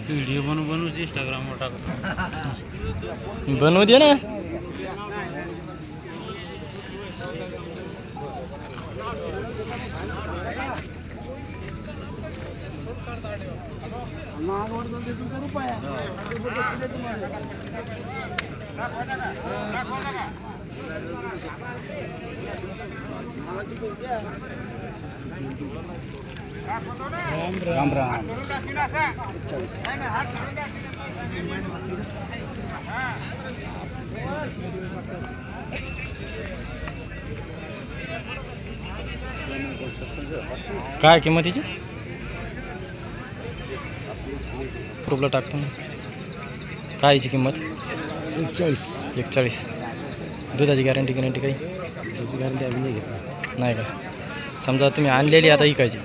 Video बनवू इंस्टाग्रामवर टाक बनवू दे ना. राम राम. काय किंमतीची प्रूफला टाकतो ना. काय याची किंमत 41. दुधाची गॅरंटी काही त्याची गॅरंटी आम्ही नाही घेतली. नाही का. समजा तुम्ही आणलेली आता इकायची.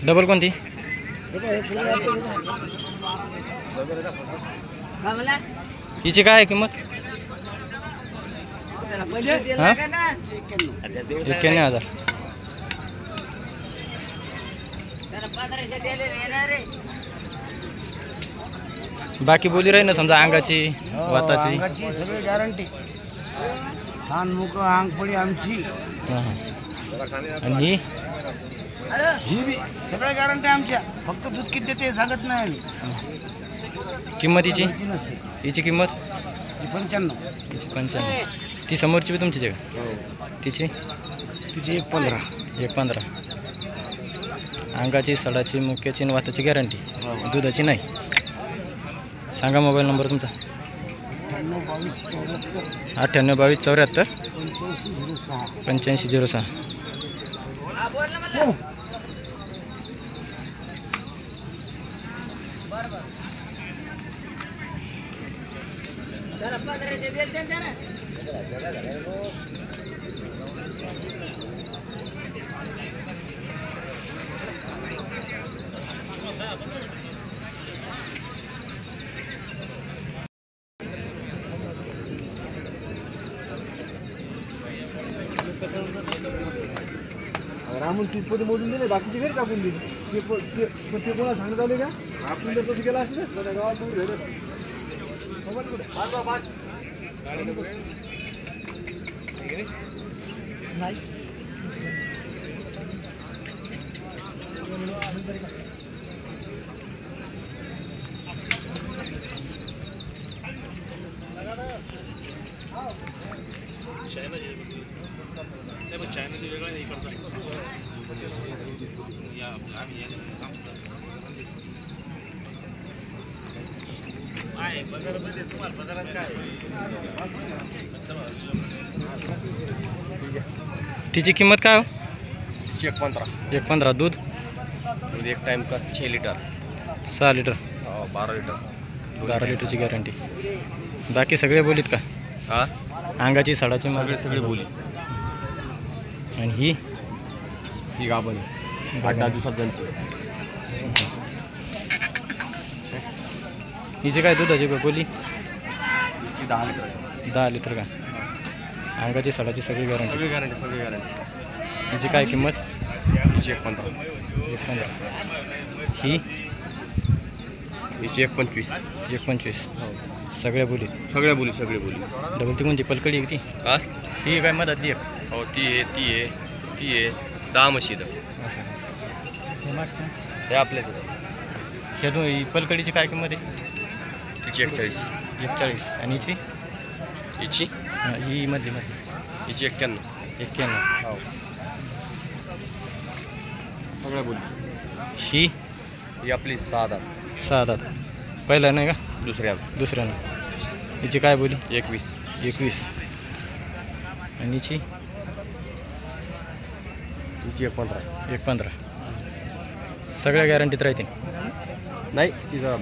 डबल कोणती हिची काय आहे किंमत. 91,000. बाकी बोली राही ना समजा अंगाची वाताची सगळी गॅरंटी. खान मुक अंग पडी आमची. आणि ही बी सगळ्या गॅरंटी आमच्या. फक्त दूध किती देते सांगत नाही आम्ही. किंमतीची नसते. हिची किंमत 95. हिची 95. ती समोरची बी तुमची जगा. तिची 115. 115. अंगाची सडाची मुक्याची आणि वाताची गॅरंटी. दुधाची नाही. सांगा मोबाईल नंबर तुमचा. 98 22 74 85 06. रामून 30 मोजून दिले. बाकीचे घरी टाकून दिले. ते कोणा सांगत आले का आपण जर कसं केलं असतं ना गावात नाही. तिची किंमत काय हो. 115. दूध एक टाइम का 6 लीटर. 6 लिटर. 12 लीटर. 12 लिटरची गॅरंटी. बाकी सगळे बोलीत का. हा अंगाची सडाची सगळे बोली. आणि ही गाभण 8-10 दिवसात जनते. हिची काय दुधाची बोली 10 लीटर. 10 लिटर का. अंगाची सडाची सगळी गॅरंटी. सगळी गॅरंटी. हिची काय किंमत. हिची 115. ही हिची 125. 125. सगळ्या बोली. सगळे बोली. डबल ती कोणती पलकडी आहे ती. हा ही काय मधातली एक. हो ती आहे 10 म्हशी. असं हे आपल्याच. ह्या दोन पलकडीची काय किंमत आहे. तिची 41. 41. आणि हिची ही मधली हिची 91. 91. हो सगळ्या बोली. ही आपली 6 दात. 6 दात. पहिला नाही का. दुसऱ्यानं. हिची काय बोली 21. 21. आणि हिची 115. सगळ्या गॅरंटीत राहते. नाही तिचा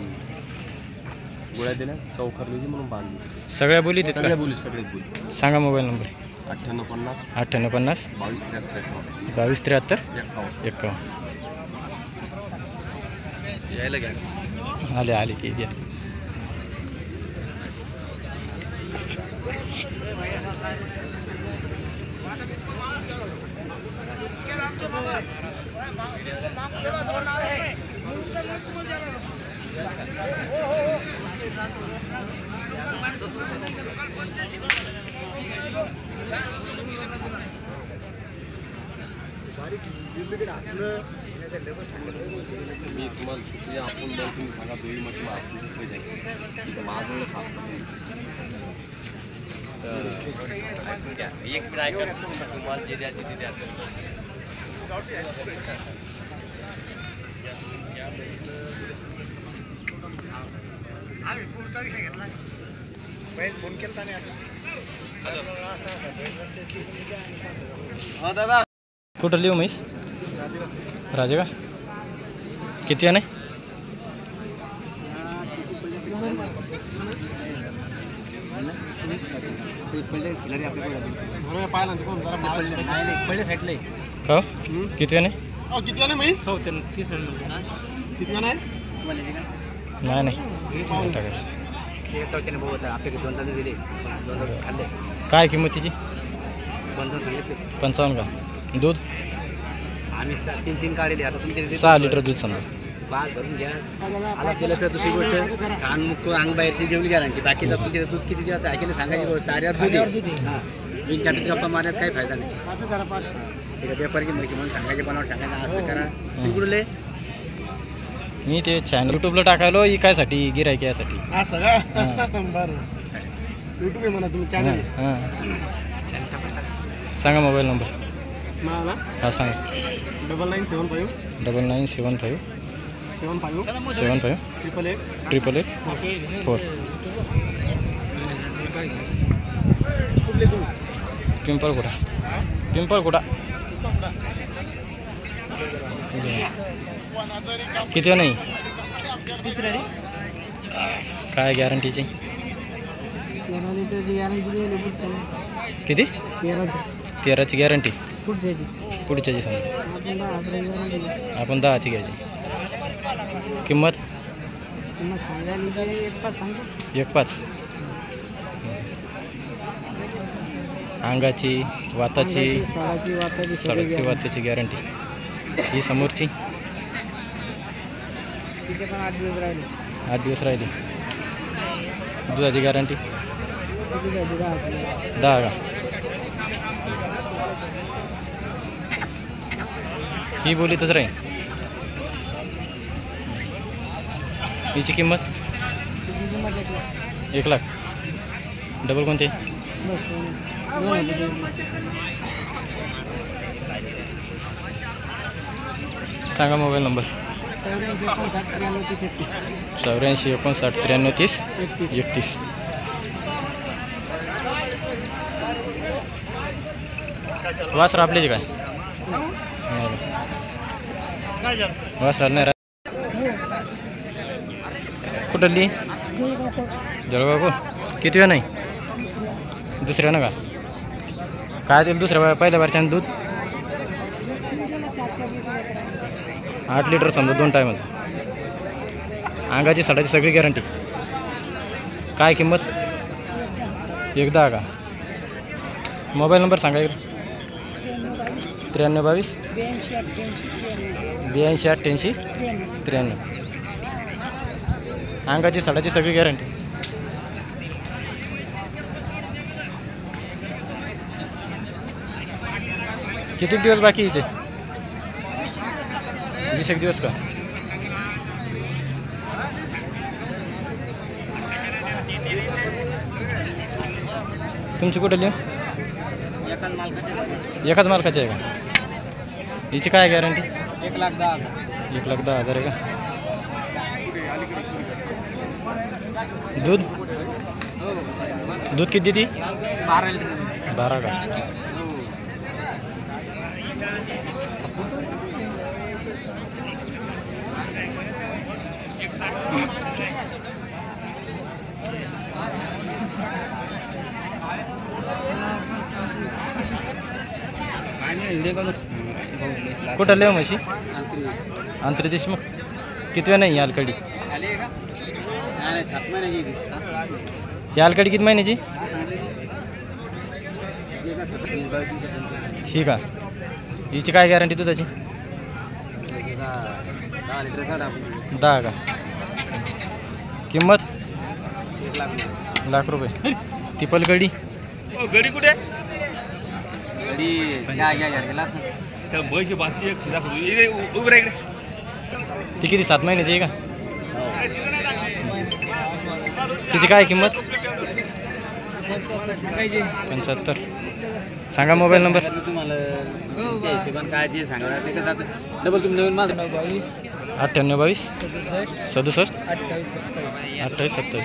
गोळ्या दिल्या चौखरली म्हणून बांधली. सगळ्या बोली. सगळ्या बोली. सांगा मोबाईल नंबर. 9850 9850 22 22 73 73 51 यायला घ्या. आले आले की द्या. मी तुम्हाला सुट्टी आपण बघ तुम्ही सांगा दोही म्हटलं आपण दुसरे जाईल तिथं माझं खास ऐकून घ्या. एक मिनिट ऐका तुम्हाला जे द्यायचे ते द्या. फोन केला हा दादा कुठं लिहू म्हैस राजे का किती आहे नाही पाहिला पहिले साईडला का किती आहे नाही किती नाही माहीत किती नाही नाही नाही दिले खाल्ले काय किंमत तिची 55 सांगितले 55 का दूध आम्ही 3 काढले आता तुमच्या 6 लिटर दूध समजा पाच धरून घ्या आला केलं तर दुसरी गोष्ट कान मुख अंग बाहेरची जेवली गॅरंटी बाकी तर तुमचे दूध किती द्यायचं ऐकले सांगायची गोष्ट 4 यार दूध हां बिन कॅपिट गप्पा मारण्यात काही फायदा नाही ते व्यापारीची म्हशी म्हणून सांगायचे बनावट सांगायचं असं करा तिकडले मी ते चॅनल यूट्यूबला टाकायलो इकायसाठी गिरायक यासाठी असं का बरं यूट्यूब आहे म्हणा तुम्ही चॅनल हां सांगा मोबाईल नंबर मला हा सांगा 9975 9975 75 75 888 888 कुठले तुम्ही पिंपळकुटा किती नाही काय गॅरंटीची किती 13ची गॅरंटी पुढच्याची समजा आपण 10ची घ्यायची किंमत 1.5 अंगाची वाताची सडकची वाताची गॅरंटी ही समोरची 8 दिवस राहिली दुधाची गॅरंटी 10 का ही बोलीतच राहील हिची किंमत 1 लाख डबल कोणते सांगा मोबाईल नंबर 84 59 93 30 31 वास राबले काय वास राहणार कुठली जळगाव किती वेळ नाही दुसऱ्या ना का काय देईल दुसऱ्या पहिल्या बारच्यानं दूध 8 लिटर समजा 2 टायमाचं अंगाची सडाची सगळी गॅरंटी काय किंमत 1.10 का मोबाईल नंबर सांगा 93 22 82 93 अंगाची सडाची सगळी गॅरंटी किती दिवस बाकी हिचे 20 दिवस का तुमची कुठली एकाच मालकाची आहे का हिची काय गॅरंटी 1,10,000 आहे का दूध किती देती 12 का कुठं लेव म्हशी अंतर्देशमुख किती वेळ नाही यालकडी यालकडी किती महिन्याची ही का हिची काय गॅरंटी दुधाची 10 का किंमत 1,00,000 रुपये ती पलगडी गडी कुठे ती किती 7 महिन्याची आहे का तिची काय किंमत 75 सांगा मोबाईल नंबर काय जे सांगा ते कसं आता डबल तुम्ही नवीन माझं 98 22 67 28 27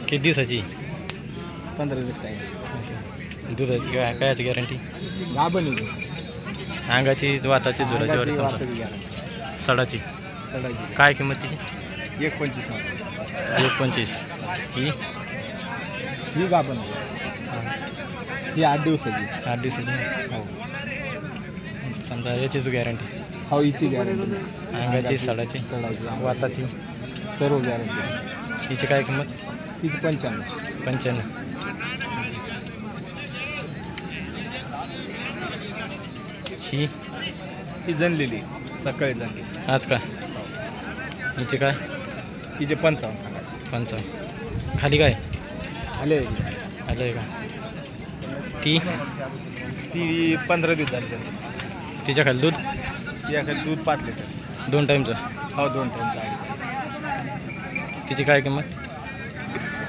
किती दिवसाची 15 दिवस काय दुधाची काय कायची गॅरंटी गाभण अंगाची वाताची झुलाची वर समजा सडाची काय किंमत तिची 1,25 ही गाभण ही 8 दिवसाची 8 दिवसाची हो समजा याचीच गॅरंटी हो हिची गॅरंटी अंगाची सडाची सडाची वाताची सर्व गॅरंटी हिची काय किंमत तिची 95 95 ही ती जनलेली सकाळी जनली आज का हिची काय तिचे 55 सांगा 55 खाली काय आले आलं आहे का ती 15 दिवस झाले त्यांचे तिच्या खाली दूध याकडे दूध 5 लिटर 2 टाईमचं हो 2 टाईमचं आहे तिची काय किंमत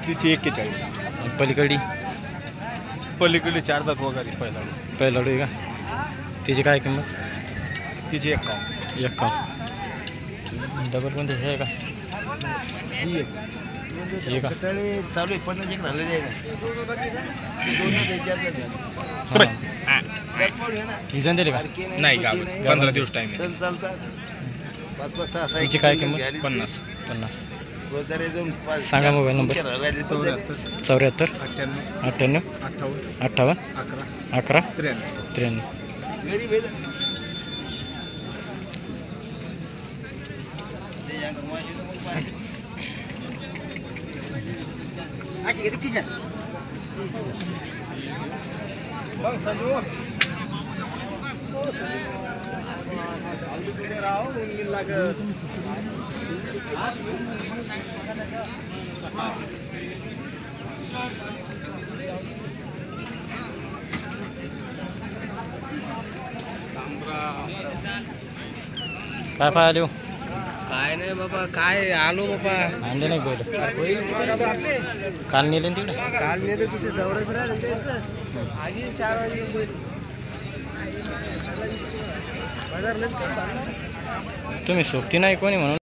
तिची 41 आणि पलीकडे 4 दात वगैरे पहिला लाडू आहे का तिची काय किंमत तिची 51 एक का डबल कोणते हे आहे का ती आहे का चालू आहे 50 झालेले ही जण दिली का नाही का 15 दिवस टाइम तिची काय किंमत 50 सांगा मोबाईल नंबर 74 98 58 11 93 अशी किती किचन काय पाय आले काय नाही बाबा काय आलो बाबा आणले नाही बैल काल नेले तिकडे काल नेले तुझे जवळच राहिले आधी 4 वाजले तुम्ही सोबती नाही कोणी म्हणून